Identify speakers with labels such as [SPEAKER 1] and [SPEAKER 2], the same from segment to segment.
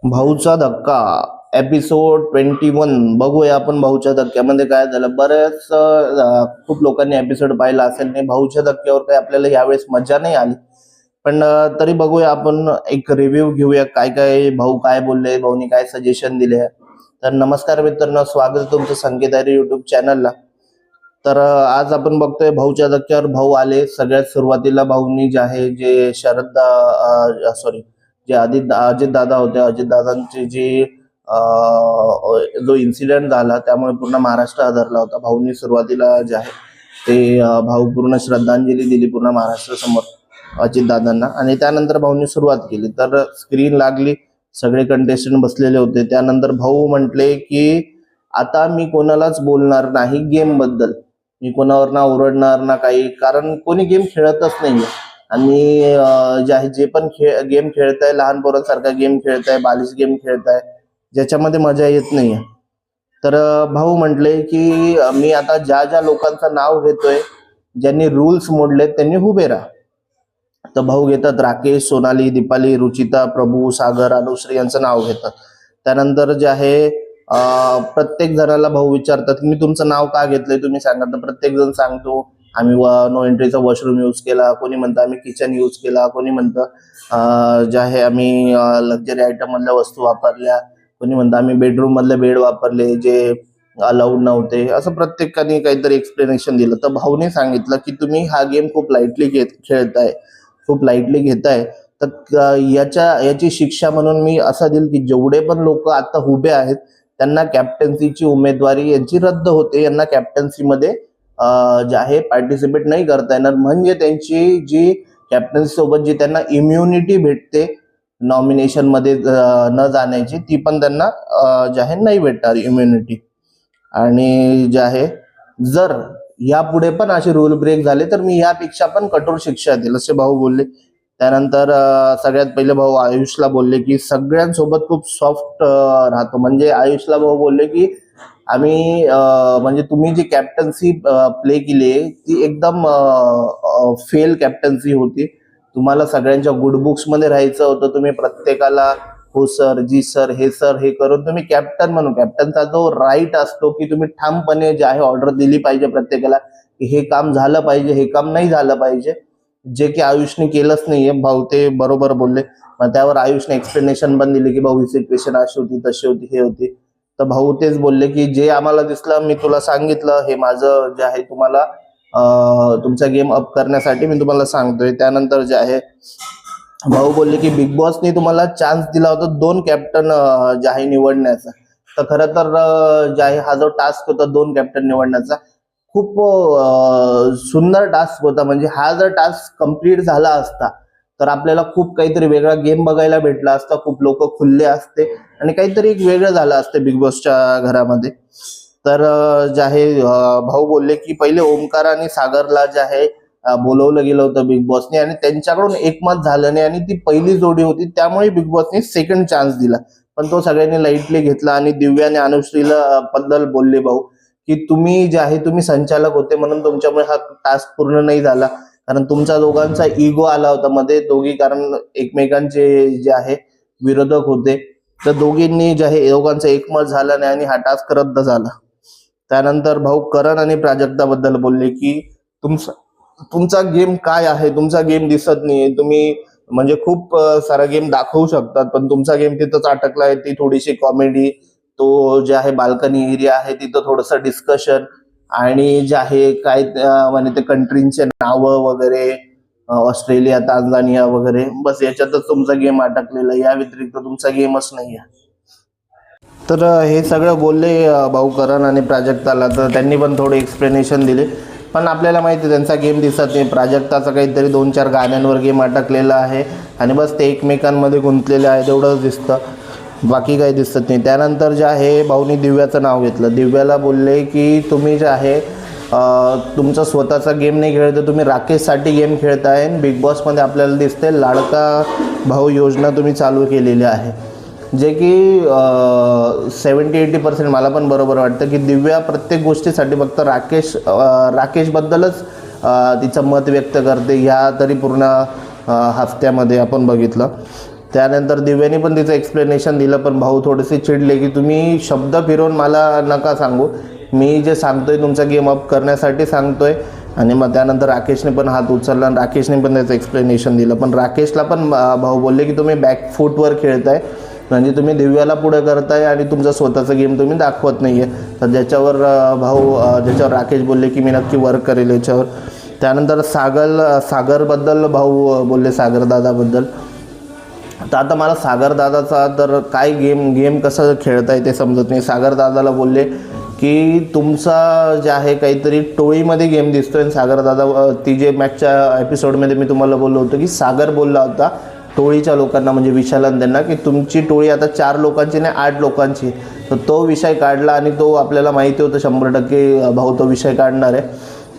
[SPEAKER 1] भाऊचा धक्का एपिसोड 21 बघूया आपण भाऊच्या धक्क्यामध्ये काय झालं. बऱ्याच खूप लोकांनी एपिसोड पाहिला असेल. नाही, भाऊच्या धक्क्यावर काही आपल्याला यावेळेस मजा नाही आली, पण तरी बघूया आपण एक रिव्ह्यू घेऊया काय काय भाऊ काय बोलले, भाऊनी काय सजेशन दिले. तर नमस्कार मित्रांनो, स्वागत आहे तुमचं संकेतारी युट्यूब चॅनलला. तर आज आपण बघतोय भाऊच्या धक्क्यावर भाऊ आले. सगळ्यात सुरुवातीला भाऊनी जे आहे जे जे अजित दादा होते, अजित दादांची जी जो इन्सिडेंट झाला त्यामुळे पूर्ण महाराष्ट्र हादरला होता. भाऊनी सुरुवातीला जे आहे ते भाऊ पूर्ण श्रद्धांजली दिली पूर्ण महाराष्ट्रासमोर अजित दादांना, आणि त्यानंतर भाऊनी सुरुवात केली. तर स्क्रीन लागली, सगळे कंटेस्टंट बसलेले होते. त्यानंतर भाऊ म्हटले की आता मी कोणालाच बोलणार नाही गेम बद्दल, मी कोणावर ना ओरडणार ना काही, कारण कोणी गेम खेळतच नाहीये. आणि जे आहे जे पण गेम खेळताय लहान पोरांसारखा गेम खेळताय, बालिश गेम खेळताय, ज्याच्यामध्ये मजा येत नाहीये. तर भाऊ म्हटले की मी आता ज्या ज्या लोकांचं नाव घेतोय, ज्यांनी रूल्स मोडले त्यांनी उभे राहा. तर भाऊ घेतात राकेश, सोनाली, दीपाली, रुचिता, प्रभू, सागर, अनुश्री यांचं नाव घेतात. त्यानंतर जे आहे प्रत्येक जणाला भाऊ विचारतात मी तुमचं नाव का घेतलंय तुम्ही सांगा. तर प्रत्येक जण सांगतो आम्ही नो एंट्रीचा वॉशरूम यूज केला, कोणी म्हणतं आम्ही किचन यूज केला, कोणी म्हणतं जे आहे आम्ही लक्झरी आयटम मधल्या वस्तू वापरल्या, कोणी म्हणतं आम्ही बेडरूम मधले बेड वापरले जे अलाउड नव्हते. असं प्रत्येकाने काहीतरी एक्सप्लेनेशन दिलं. तर भाऊने सांगितलं की तुम्ही हा गेम खूप लाईटली खेळताय, खूप लाईटली घेताय. तर याची शिक्षा म्हणून मी असं देईल की जेवढे पण लोक आता उभे आहेत त्यांना कॅप्टन्सीची उमेदवारी यांची रद्द होते, यांना कॅप्टन्सीमध्ये जे आहे पार्टिसिपेट नाही करता येणार. म्हणजे त्यांची जी कॅप्टन्सी सोबत जी त्यांना इम्युनिटी भेटते नॉमिनेशन मध्ये न जाण्याची, ती पण त्यांना जे आहे नाही भेटणार इम्युनिटी. आणि जे आहे जर यापुढे पण असे रूल ब्रेक झाले तर मी यापेक्षा पण कठोर शिक्षा देईल, असे भाऊ बोलले. त्यानंतर सगळ्यात पहिले भाऊ आयुषला बोलले की सगळ्यांसोबत खूप सॉफ्ट राहतो. म्हणजे आयुषला भाऊ बोलले की आम्ही म्हणजे तुम्ही जी कॅप्टन्सी प्ले केली ती एकदम फेल कॅप्टन्सी होती. तुम्हाला सगळ्यांच्या गुड बुक्स मध्ये राहायचं होतं. तुम्ही प्रत्येकाला हो सर, जी सर, हे करून तुम्ही कॅप्टन म्हणून, कॅप्टनचा जो राईट असतो की तुम्ही ठामपणे जे आहे ऑर्डर दिली पाहिजे प्रत्येकाला की हे काम झालं पाहिजे, हे काम नाही झालं पाहिजे, जे की आयुषने केलंच नाहीये. भाऊ ते बरोबर बोलले. मग त्यावर आयुषने एक्सप्लेनेशन पण दिली की भाऊ ही सिच्युएशन अशी होती, तशी होती, हे होती. तर भाऊ तेच बोलले की जे आम्हाला दिसलं मी तुला सांगितलं, हे माझं जे आहे तुम्हाला तुमचा गेम अप करण्यासाठी मी तुम्हाला सांगतोय. त्यानंतर जे आहे भाऊ बोलले की बिग बॉसने तुम्हाला चान्स दिला होता 2 कॅप्टन जे आहे निवडण्याचा. तर खरं तर जे आहे हा जो टास्क होता 2 कॅप्टन निवडण्याचा खूप सुंदर टास्क होता. म्हणजे हा जर टास्क कंप्लीट झाला असता तर आपल्याला खूप काहीतरी वेगळा गेम बघायला भेटला असता, खूप लोक खुलले असते आणि काहीतरी एक वेगळं झालं असतं बिग बॉसच्या घरामध्ये. तर जे आहे भाऊ बोलले की पहिले ओमकार आणि सागरला जे आहे बोलवलं गेलं होतं बिग बॉसने आणि त्यांच्याकडून एकमत झालं नाही आणि ती पहिली जोडी होती, त्यामुळे बिग बॉसने सेकंड चान्स दिला. पण तो सगळ्यांनी लाईटली घेतला. आणि दिव्या आणि अनुश्रीला बद्दल बोलले भाऊ की तुम्ही जे आहे तुम्ही संचालक होते म्हणून तुमच्यामुळे हा टास्क पूर्ण नाही झाला, कारण तुमचा दोघांचा इगो आला होता मध्ये, दोघी कारण एकमेकांचे जे आहे विरोधक होते. तर दोघींनी जे आहे दोघांचं एकमत झालं नाही आणि हा टास्क रद्द झाला. त्यानंतर भाऊ करण आणि प्राजक्ता बद्दल बोलले की तुमचा गेम काय आहे, तुमचा गेम दिसत नाही, तुम्ही म्हणजे खूप सारा गेम दाखवू शकतात पण तुमचा गेम तिथंच अटकलाय. ती थोडीशी कॉमेडी, तो जे आहे बाल्कनी एरिया आहे तिथं थोडस डिस्कशन, आणि जे आहे काय म्हणजे ते कंट्रींचे नावं वगैरे, ऑस्ट्रेलिया, तांझानिया वगैरे, बस याच्यातच तुमचा गेम अटकलेला, या व्यतिरिक्त तुमचा गेमच नाहीये. तर हे सगळं बोलले भाऊ करण आणि प्राजक्ताला. तर त्यांनी पण थोडे एक्सप्लेनेशन दिले, पण आपल्याला माहिती त्यांचा गेम दिसत नाही. प्राजक्ताचा काहीतरी 2-4 गाण्यांवर गेम अटकलेला आहे आणि बस ते एकमेकांमध्ये गुंतलेले आहे तेवढंच दिसतं, बाकी काही दिसत नाही. त्यानंतर जे आहे भाऊनी दिव्याचं नाव घेतलं. दिव्याला बोलले की तुम्ही जे आहे तुमचा स्वतःचा गेम नाही खेळत, तुम्ही राकेशसाठी गेम खेळताय. बिग बॉसमध्ये आपल्याला दिसते लाडका भाऊ योजना तुम्ही चालू केलेली आहे, जे की 70-80% मला पण बरोबर वाटतं की दिव्या प्रत्येक गोष्टीसाठी फक्त राकेशबद्दलच तिचं मत व्यक्त करते. ह्या तरी पूर्ण हफ्त्यामध्ये आपण बघितलं. त्यानंतर दिव्याने पण तिचं एक्सप्लेनेशन दिलं, पण भाऊ थोडेसे चिडले की तुम्ही शब्द फिरवून मला नका सांगू, मी जे सांगतोय तुमचा गेम अप करण्यासाठी सांगतोय. आणि मग त्यानंतर राकेशने पण हात उचलला आणि राकेशने पण त्याचं एक्सप्लेनेशन दिलं. पण राकेशला पण भाऊ बोलले की तुम्ही बॅकफूटवर खेळताय, म्हणजे तुम्ही दिव्याला पुढे करताय आणि तुमचा स्वतःचा गेम तुम्ही दाखवत नाही आहे. तर ज्याच्यावर ज्याच्यावर राकेश बोलले की मी नक्की वर्क करेल याच्यावर. त्यानंतर सागरबद्दल भाऊ बोलले, सागरदादाबद्दल. तर आता मला सागरदादाचा तर काय गेम कसं खेळताय ते समजत नाही. सागरदादाला बोलले की तुमचा जे आहे काहीतरी टोळीमध्ये गेम दिसतोय. सागरदादा ती जे मॅचच्या एपिसोडमध्ये मी तुम्हाला बोललो होतो की सागर बोलला होता टोळीच्या लोकांना, म्हणजे विशालन त्यांना, की तुमची टोळी आता 4 लोकांची नाही 8 लोकांची. तर तो विषय काढला आणि तो आपल्याला माहिती होतं 100% भाऊ तो विषय काढणार आहे.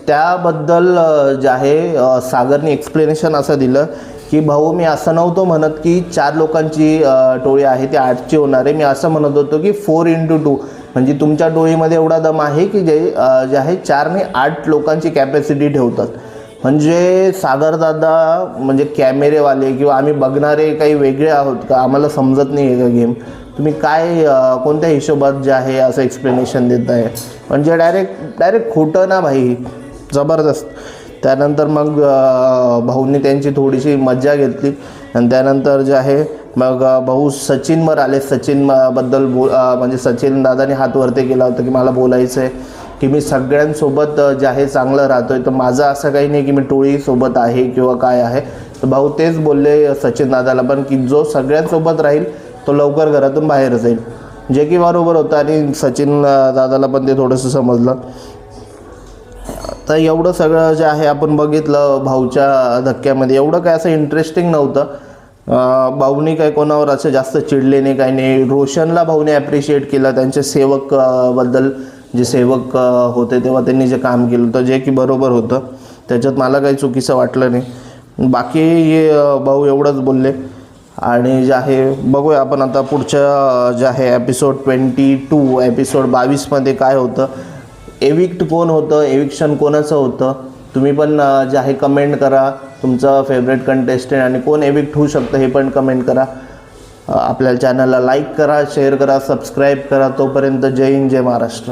[SPEAKER 1] त्याबद्दल जे आहे सागरने एक्सप्लेनेशन असं दिलं की भाऊ मी असं नव्हतो म्हणत की 4 लोकांची टोळी आहे ती 8ची होणार आहे. मी असं म्हणत होतो की 4x2, म्हणजे तुमच्या टोळीमध्ये एवढा दम आहे की जे आहे 4 ने 8 लोकांची कॅपॅसिटी ठेवतात. म्हणजे सागरदादा म्हणजे कॅमेरेवाले किंवा आम्ही बघणारे काही वेगळे आहोत का, आम्हाला समजत नाही आहे का गेम, तुम्ही काय कोणत्या हिशोबात जे आहे असं एक्सप्लेनेशन देत आहे. म्हणजे डायरेक्ट खोटं ना भाई, जबरदस्त. त्यानंतर मग भाऊंनी त्यांची थोडीशी मज्जा घेतली आणि त्यानंतर जे आहे मग भाऊ सचिनवर आले. सचिनबद्दल म्हणजे सचिन दादाने हात वरती केला होता की मला बोलायचं आहे की मी सगळ्यांसोबत जे आहे चांगलं राहतोय, तर माझं असं काही नाही की मी टोळीसोबत आहे किंवा काय आहे. तर भाऊ तेच बोलले सचिन दादाला पण की जो सगळ्यांसोबत राहील तो लवकर घरातून बाहेर जाईल, जे की बरोबर होतं आणि सचिन दादाला पण ते थोडंसं समजलं. तर एवढं सगळं जे आहे आपण बघितलं भाऊच्या धक्क्यामध्ये. एवढं काय असं इंटरेस्टिंग नव्हतं. भाऊनी काय कोणावर असं जास्त चिडले नाही, काही नाही. रोशनला भाऊने ॲप्रिशिएट केलं, त्यांच्या सेवकबद्दल, जे सेवक होते तेव्हा त्यांनी जे काम केलं होतं, जे की बरोबर होतं, त्याच्यात मला काही चुकीचं वाटलं नाही. बाकी भाऊ एवढंच बोलले. आणि जे आहे बघूया आपण आता पुढच्या जे आहे एपिसोड 22 काय होतं, एविक्ट कोण होतं, एविक्शन कोणाचं होतं, तुम्ही पण जे आहे कमेंट करा. तुमचं फेवरेट कंटेस्टंट आणि कोण एविक्ट होऊ शकतं हे पण कमेंट करा. आपल्या चॅनलला लाईक करा, शेअर करा, सबस्क्राईब करा. तोपर्यंत जय हिंद, जय महाराष्ट्र.